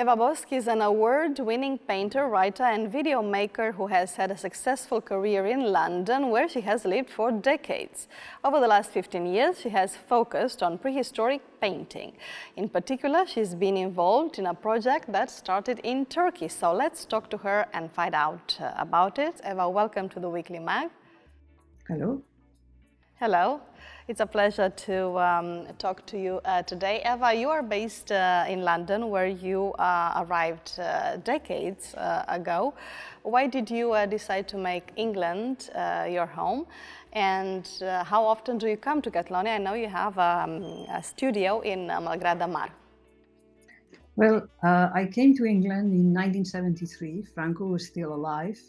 Eva Bosch is an award-winning painter, writer and video maker who has had a successful career in London, where she has lived for decades. Over the last 15 years, she has focused on prehistoric painting. In particular, she's been involved in a project that started in Turkey. So let's talk to her and find out about it. Eva, welcome to the Weekly Mag. Hello. Hello. It's a pleasure to talk to you today. Eva, you are based in London, where you arrived decades ago. Why did you decide to make England your home? And how often do you come to Catalonia? I know you have a studio in Malgrat de Mar. Well, I came to England in 1973. Franco was still alive.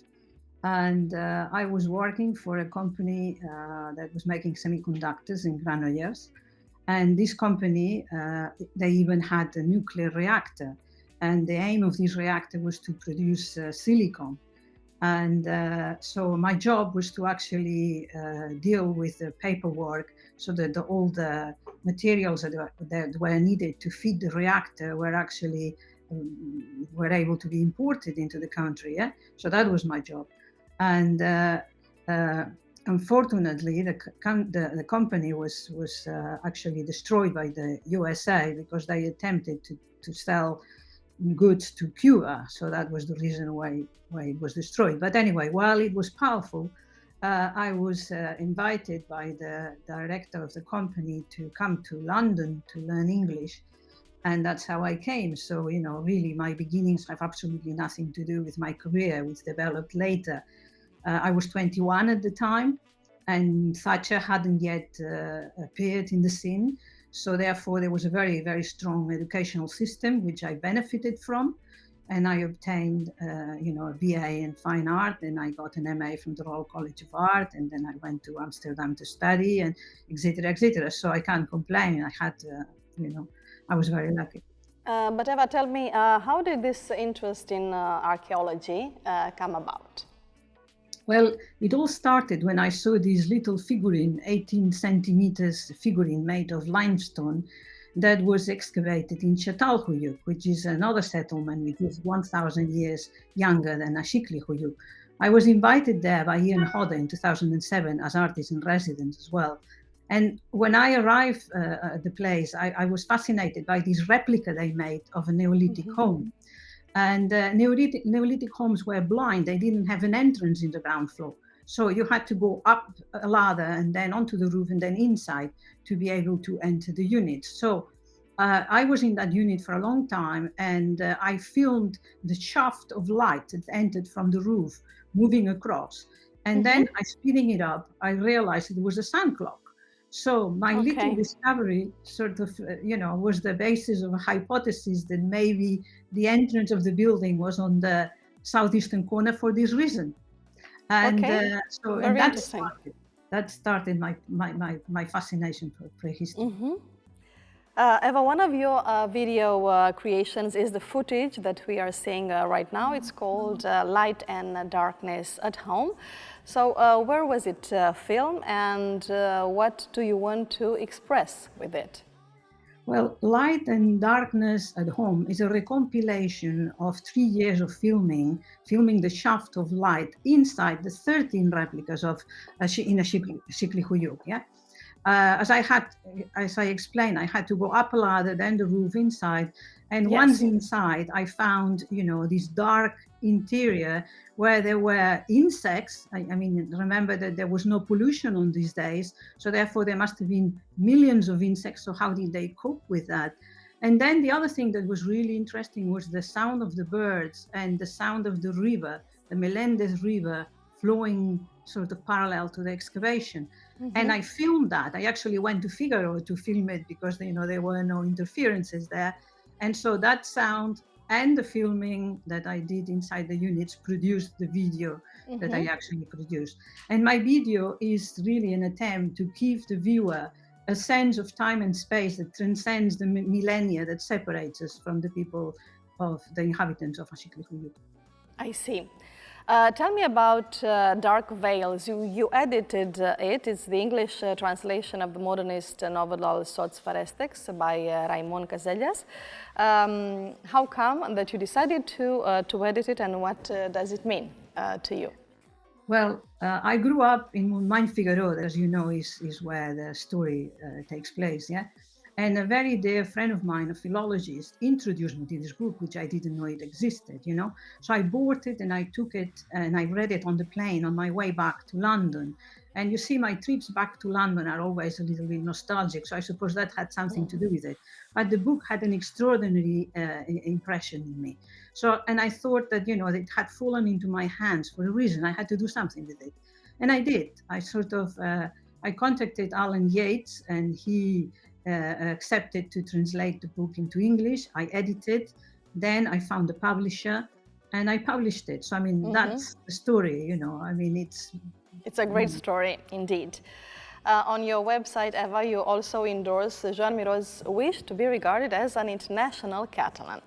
And I was working for a company that was making semiconductors in Granollers. And this company, they even had a nuclear reactor. And the aim of this reactor was to produce silicon. And so my job was to actually deal with the paperwork so that all the materials that were needed to feed the reactor were actually were able to be imported into the country. Yeah? So that was my job. And unfortunately, the company was actually destroyed by the USA because they attempted to sell goods to Cuba. So that was the reason why it was destroyed. But anyway, while it was powerful, I was invited by the director of the company to come to London to learn English. And that's how I came. So, you know, really my beginnings have absolutely nothing to do with my career, which developed later. I was 21 at the time, and Thatcher hadn't yet appeared in the scene. So therefore, there was a very, very strong educational system, which I benefited from. And I obtained, a BA in fine art, and I got an MA from the Royal College of Art, and then I went to Amsterdam to study, and et cetera, et cetera. So I can't complain. I had, I was very lucky. But Eva, tell me, how did this interest in archaeology come about? Well, it all started when I saw this little figurine, 18 centimeters figurine made of limestone that was excavated in Çatalhöyük, which is another settlement which is 1,000 years younger than Aşıklıhöyük. I was invited there by Ian Hodder in 2007 as artist in residence as well. And when I arrived at the place, I was fascinated by this replica they made of a Neolithic home. And Neolithic homes were blind. They didn't have an entrance in the ground floor. So you had to go up a ladder and then onto the roof and then inside to be able to enter the unit. So I was in that unit for a long time, and I filmed the shaft of light that entered from the roof moving across. And then speeding it up, I realized it was a sun clock. So my little discovery sort of, was the basis of a hypothesis that maybe the entrance of the building was on the southeastern corner for this reason. And that started my fascination for prehistory. Eva, one of your video creations is the footage that we are seeing right now. It's called Light and Darkness at Home. So where was it filmed, and what do you want to express with it? Well, Light and Darkness at Home is a recompilation of 3 years of filming the shaft of light inside the 13 replicas of in Aşıklıhöyük. Yeah. As I explained, I had to go up a ladder, then the roof inside. And once inside, I found, this dark interior where there were insects. I mean, remember that there was no pollution on these days. So therefore, there must have been millions of insects. So how did they cope with that? And then the other thing that was really interesting was the sound of the birds and the sound of the river, the Melendez River, flowing sort of parallel to the excavation. And I filmed that. I actually went to Figaro to film it because, there were no interferences there. And so that sound and the filming that I did inside the units produced the video that I actually produced. And my video is really an attempt to give the viewer a sense of time and space that transcends the millennia that separates us from the people of the inhabitants of Aşıklıhöyük. I see. Tell me about Dark Veils. You edited it. It's the English translation of the modernist novel Sots Farestex by Raimon Casellas. How come that you decided to edit it, and what does it mean to you? Well, I grew up in Main Figaro, as you know, is where the story takes place, yeah? And a very dear friend of mine, a philologist, introduced me to this book, which I didn't know it existed, you know? So I bought it and I took it and I read it on the plane on my way back to London. And you see, my trips back to London are always a little bit nostalgic, so I suppose that had something to do with it. But the book had an extraordinary impression in me. So, and I thought that, you know, it had fallen into my hands for a reason. I had to do something with it. And I did. I sort of, I contacted Alan Yates, and he accepted to translate the book into English. I edited, then I found a publisher, and I published it. So, I mean, that's the story, you know. I mean, it's a great story, indeed. On your website, Eva, you also endorse Joan Miró's wish to be regarded as an international Catalan.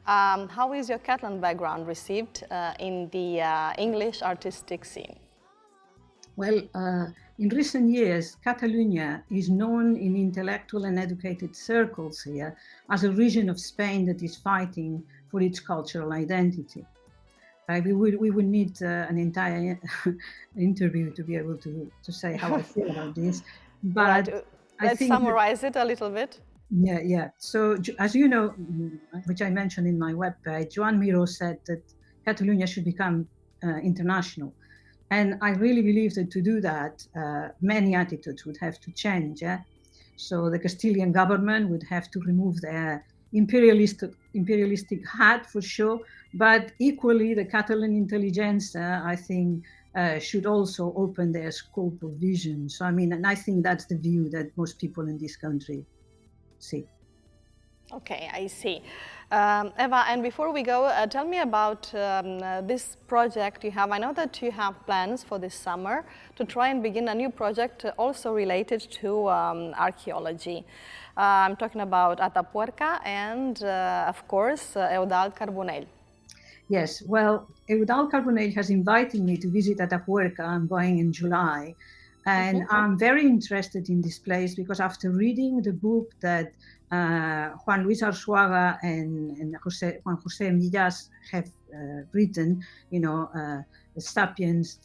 How is your Catalan background received in the English artistic scene? Well, in recent years, Catalonia is known in intellectual and educated circles here as a region of Spain that is fighting for its cultural identity. We would need an entire interview to be able to say how I feel about this. But right. Let's summarize it a little bit. Yeah. So, as you know, which I mentioned in my webpage, Joan Miró said that Catalonia should become international. And I really believe that to do that, many attitudes would have to change. Yeah? So the Castilian government would have to remove their imperialistic hat for sure, but equally the Catalan intelligentsia, I think, should also open their scope of vision. So I mean, and I think that's the view that most people in this country see. Okay, I see. Eva, and before we go, tell me about this project you have. I know that you have plans for this summer to try and begin a new project also related to archaeology. I'm talking about Atapuerca and, of course, Eudald Carbonell. Yes, well, Eudald Carbonell has invited me to visit Atapuerca. I'm going in July. And I'm very interested in this place because after reading the book that Juan Luis Arzuaga and Juan José Millás have written, you know, Sapiens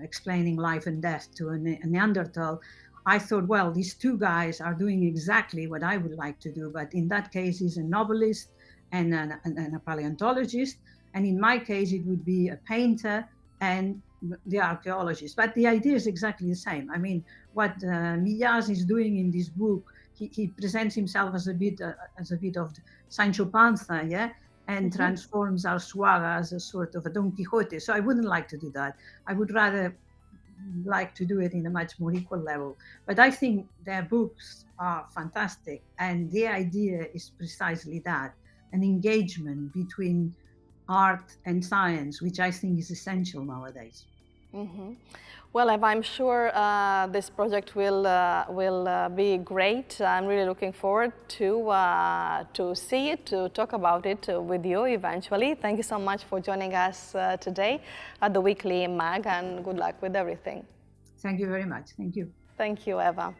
explaining life and death to a Neanderthal, I thought, well, these two guys are doing exactly what I would like to do. But in that case, he's a novelist and a paleontologist. And in my case, it would be a painter and the archaeologist. But the idea is exactly the same. I mean, what Millás is doing in this book, he presents himself as a bit of Sancho Panza, yeah, and transforms Arzuaga as a sort of a Don Quixote. So I wouldn't like to do that. I would rather like to do it in a much more equal level. But I think their books are fantastic, and the idea is precisely that, an engagement between art and science, which I think is essential nowadays. Well, Eva, I'm sure this project will be great. I'm really looking forward to see it, to talk about it with you eventually. Thank you so much for joining us today at the Weekly Mag, and good luck with everything. Thank you very much. Thank you. Thank you, Eva.